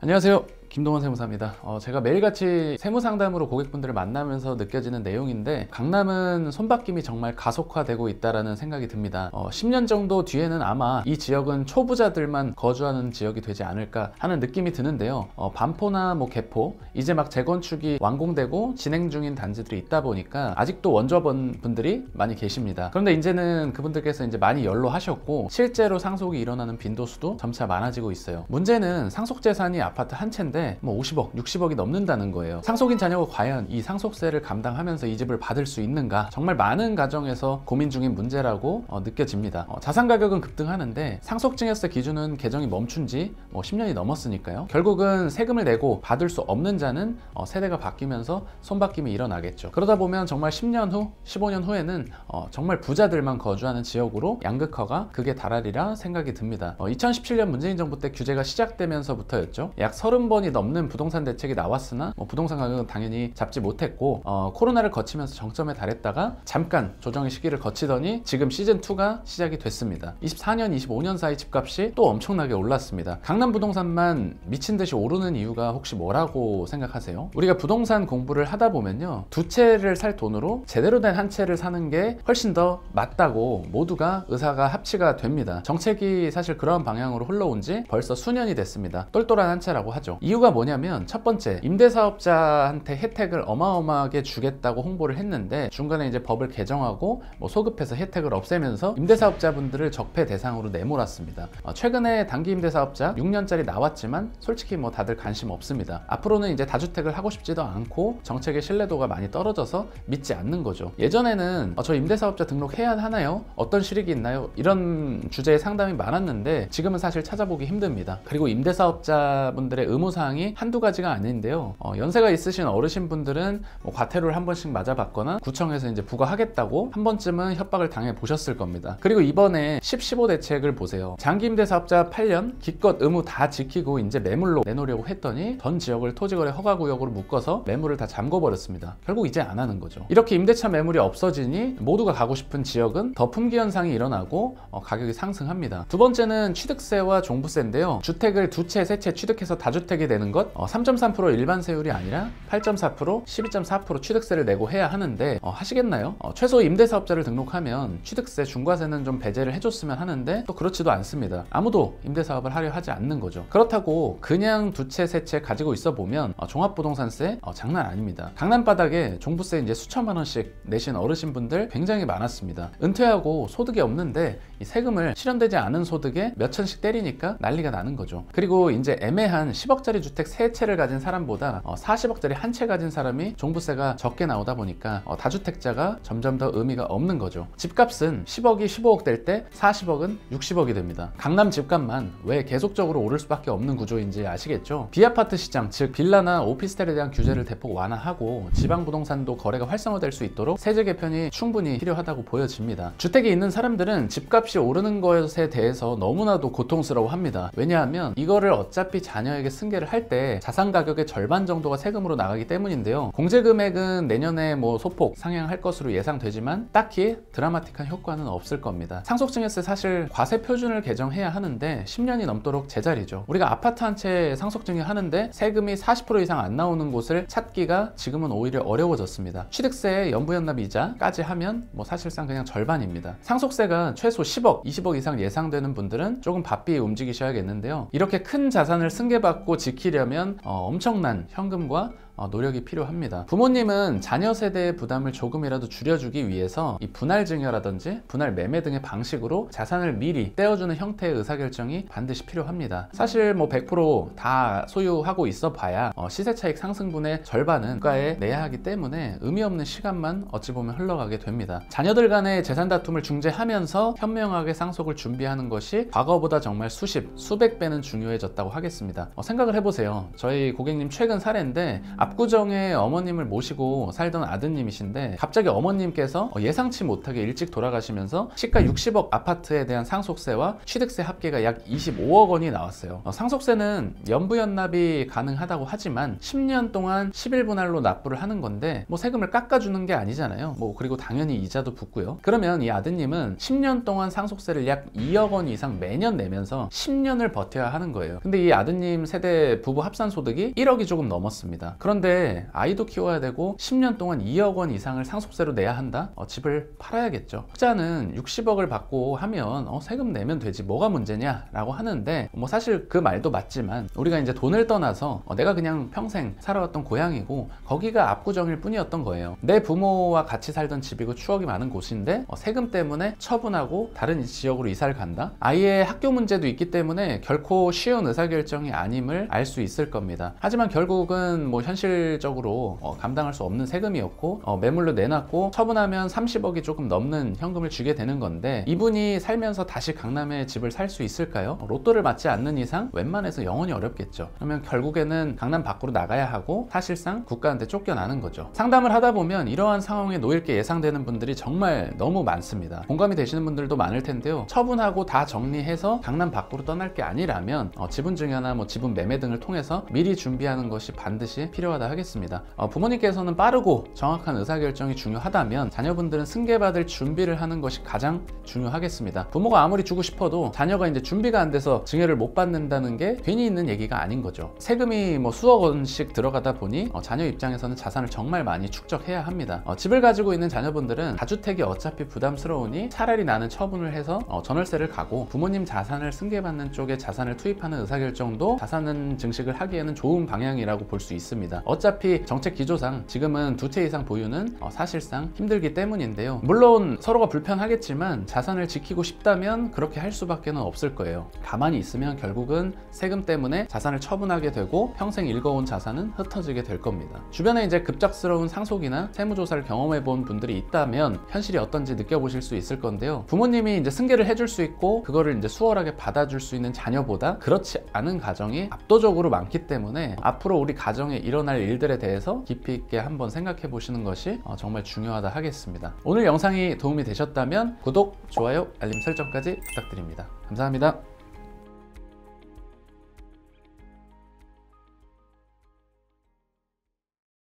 안녕하세요, 김동원 세무사입니다. 제가 매일같이 세무상담으로 고객분들을 만나면서 느껴지는 내용인데, 강남은 손바뀜이 정말 가속화되고 있다는 생각이 듭니다. 10년 정도 뒤에는 아마 이 지역은 초부자들만 거주하는 지역이 되지 않을까 하는 느낌이 드는데요. 반포나 개포, 이제 막 재건축이 완공되고 진행 중인 단지들이 있다 보니까 아직도 원조원 분들이 많이 계십니다. 그런데 이제는 그분들께서 이제 많이 연로하셨고 실제로 상속이 일어나는 빈도수도 점차 많아지고 있어요. 문제는 상속 재산이 아파트 한 채인데 50억, 60억이 넘는다는 거예요. 상속인 자녀가 과연 이 상속세를 감당하면서 이 집을 받을 수 있는가? 정말 많은 가정에서 고민 중인 문제라고 느껴집니다. 자산 가격은 급등하는데 상속증여세 기준은 개정이 멈춘 지 10년이 넘었으니까요. 결국은 세금을 내고 받을 수 없는 자는 세대가 바뀌면서 손바뀜이 일어나겠죠. 그러다 보면 정말 10년 후, 15년 후에는 정말 부자들만 거주하는 지역으로 양극화가 극에 달하리라 생각이 듭니다. 2017년 문재인 정부 때 규제가 시작되면서부터였죠. 약 30번이 넘는 부동산 대책이 나왔으나 부동산 가격은 당연히 잡지 못했고, 코로나를 거치면서 정점에 달했다가 잠깐 조정의 시기를 거치더니 지금 시즌2가 시작이 됐습니다. 24년, 25년 사이 집값이 또 엄청나게 올랐습니다. 강남 부동산만 미친 듯이 오르는 이유가 혹시 뭐라고 생각하세요? 우리가 부동산 공부를 하다 보면요, 두 채를 살 돈으로 제대로 된 한 채를 사는 게 훨씬 더 맞다고 모두가 의사가 합치가 됩니다. 정책이 사실 그런 방향으로 흘러온 지 벌써 수년이 됐습니다. 똘똘한 한 채라고 하죠. 이유가 뭐냐면, 첫 번째, 임대사업자한테 혜택을 어마어마하게 주겠다고 홍보를 했는데 중간에 이제 법을 개정하고 소급해서 혜택을 없애면서 임대사업자분들을 적폐 대상으로 내몰았습니다. 최근에 단기 임대사업자 6년짜리 나왔지만 솔직히 다들 관심 없습니다. 앞으로는 이제 다주택을 하고 싶지도 않고 정책의 신뢰도가 많이 떨어져서 믿지 않는 거죠. 예전에는 저 임대사업자 등록해야 하나요? 어떤 실익이 있나요? 이런 주제의 상담이 많았는데 지금은 사실 찾아보기 힘듭니다. 그리고 임대사업자분들의 의무사항이 한두 가지가 아닌데요. 연세가 있으신 어르신분들은 과태료를 한 번씩 맞아봤거나 구청에서 이제 부과하겠다고 한 번쯤은 협박을 당해 보셨을 겁니다. 그리고 이번에 10-15 대책을 보세요. 장기 임대사업자 8년 기껏 의무 다 지키고 이제 매물로 내놓으려고 했더니 전 지역을 토지거래 허가구역으로 묶어서 매물을 다 잠궈버렸습니다. 결국 이제 안 하는 거죠. 이렇게 임대차 매물이 없어지니 모두가 가고 싶은 지역은 더 품귀 현상이 일어나고 가격이 상승합니다. 두 번째는 취득세와 종부세인데요. 주택을 두 채, 세 채 취득해서 다주택이 되는 것 3.3% 일반 세율이 아니라 8.4%, 12.4% 취득세를 내고 해야 하는데 하시겠나요? 최소 임대사업자를 등록하면 취득세, 중과세는 좀 배제를 해줬으면 하는데 또 그렇지도 않습니다. 아무도 임대사업을 하려 하지 않는 거죠. 그렇다고 그냥 두 채, 세 채 가지고 있어 보면 종합부동산세 장난 아닙니다. 강남 바닥에 종부세 이제 수천만 원씩 내신 어르신분들 굉장히 많았습니다. 은퇴하고 소득이 없는데 이 세금을 실현되지 않은 소득에 몇 천씩 때리니까 난리가 나는 거죠. 그리고 이제 애매한 10억짜리 주택 세 채를 가진 사람보다 40억짜리 한 채 가진 사람이 종부세가 적게 나오다 보니까 다주택자가 점점 더 의미가 없는 거죠. 집값은 10억이 15억 될 때 40억은 60억이 됩니다. 강남 집값만 왜 계속적으로 오를 수밖에 없는 구조인지 아시겠죠? 비아파트 시장, 즉 빌라나 오피스텔에 대한 규제를 대폭 완화하고 지방 부동산도 거래가 활성화될 수 있도록 세제 개편이 충분히 필요하다고 보여집니다. 주택이 있는 사람들은 집값이 오르는 것에 대해서 너무나도 고통스러워합니다. 왜냐하면 이거를 어차피 자녀에게 승계를 할 때 자산 가격의 절반 정도가 세금으로 나가기 때문인데요. 공제 금액은 내년에 소폭 상향할 것으로 예상되지만 딱히 드라마틱한 효과는 없을 겁니다. 상속증여세 사실 과세 표준을 개정해야 하는데 10년이 넘도록 제자리죠. 우리가 아파트 한 채 상속증여 하는데 세금이 40% 이상 안 나오는 곳을 찾기가 지금은 오히려 어려워졌습니다. 취득세에 연부연납 이자까지 하면 사실상 그냥 절반입니다. 상속세가 최소 10억, 20억 이상 예상되는 분들은 조금 바삐 움직이셔야겠는데요. 이렇게 큰 자산을 승계받고 지키려면 엄청난 현금과 노력이 필요합니다. 부모님은 자녀 세대의 부담을 조금이라도 줄여주기 위해서 이 분할 증여라든지 분할 매매 등의 방식으로 자산을 미리 떼어주는 형태의 의사결정이 반드시 필요합니다. 사실 100% 다 소유하고 있어 봐야 시세 차익 상승분의 절반은 국가에 내야 하기 때문에 의미 없는 시간만 어찌 보면 흘러가게 됩니다. 자녀들 간의 재산 다툼을 중재하면서 현명하게 상속을 준비하는 것이 과거보다 정말 수십, 수백 배는 중요해졌다고 하겠습니다. 생각을 해보세요. 저희 고객님 최근 사례인데 압구정에 어머님을 모시고 살던 아드님이신데 갑자기 어머님께서 예상치 못하게 일찍 돌아가시면서 시가 60억 아파트에 대한 상속세와 취득세 합계가 약 25억 원이 나왔어요. 상속세는 연부연납이 가능하다고 하지만 10년 동안 11분할로 납부를 하는 건데 뭐 세금을 깎아주는 게 아니잖아요. 뭐 그리고 당연히 이자도 붙고요. 그러면 이 아드님은 10년 동안 상속세를 약 2억 원 이상 매년 내면서 10년을 버텨야 하는 거예요. 근데 이 아드님 세대 부부 합산 소득이 1억이 조금 넘었습니다. 그런데 아이도 키워야 되고 10년 동안 2억 원 이상을 상속세로 내야 한다? 집을 팔아야겠죠. 흑자는 60억을 받고 하면 세금 내면 되지 뭐가 문제냐 라고 하는데 뭐 사실 그 말도 맞지만 우리가 이제 돈을 떠나서 내가 그냥 평생 살아왔던 고향이고 거기가 압구정일 뿐이었던 거예요. 내 부모와 같이 살던 집이고 추억이 많은 곳인데 세금 때문에 처분하고 다른 지역으로 이사를 간다? 아이의 학교 문제도 있기 때문에 결코 쉬운 의사결정이 아님을 알 수 있을 겁니다. 하지만 결국은 뭐 현실적으로 감당할 수 없는 세금이었고 매물로 내놨고 처분하면 30억이 조금 넘는 현금을 주게 되는 건데 이분이 살면서 다시 강남에 집을 살 수 있을까요? 로또를 맞지 않는 이상 웬만해서 영원히 어렵겠죠. 그러면 결국에는 강남 밖으로 나가야 하고 사실상 국가한테 쫓겨나는 거죠. 상담을 하다 보면 이러한 상황에 놓일 게 예상되는 분들이 정말 너무 많습니다. 공감이 되시는 분들도 많을 텐데요. 처분하고 다 정리해서 강남 밖으로 떠날 게 아니라면 지분증여나 뭐 지분 매매 등을 통해서 미리 준비하는 것이 반드시 필요하다 하겠습니다. 부모님께서는 빠르고 정확한 의사결정이 중요하다면 자녀분들은 승계받을 준비를 하는 것이 가장 중요하겠습니다. 부모가 아무리 주고 싶어도 자녀가 이제 준비가 안 돼서 증여를 못 받는다는 게 괜히 있는 얘기가 아닌 거죠. 세금이 뭐 수억 원씩 들어가다 보니 자녀 입장에서는 자산을 정말 많이 축적해야 합니다. 집을 가지고 있는 자녀분들은 다주택이 어차피 부담스러우니 차라리 나는 처분을 해서 전월세를 가고 부모님 자산을 승계받는 쪽에 자산을 투입하는 의사결정도 자산 증식을 하기에는 좋은 방향이라고 볼 수 있습니다. 어차피 정책 기조상 지금은 두 채 이상 보유는 사실상 힘들기 때문인데요. 물론 서로가 불편하겠지만 자산을 지키고 싶다면 그렇게 할 수밖에 없을 거예요. 가만히 있으면 결국은 세금 때문에 자산을 처분하게 되고 평생 일궈온 자산은 흩어지게 될 겁니다. 주변에 이제 급작스러운 상속이나 세무조사를 경험해 본 분들이 있다면 현실이 어떤지 느껴보실 수 있을 건데요. 부모님이 이제 승계를 해줄 수 있고 그거를 이제 수월하게 받아줄 수 있는 자녀보다 그렇지 않은 가정이 압도적으로 많기 때문에 앞으로 우리 가정에 일어날 일들에 대해서 깊이 있게 한번 생각해 보시는 것이 정말 중요하다 하겠습니다. 오늘 영상이 도움이 되셨다면 구독, 좋아요, 알림 설정까지 부탁드립니다. 감사합니다.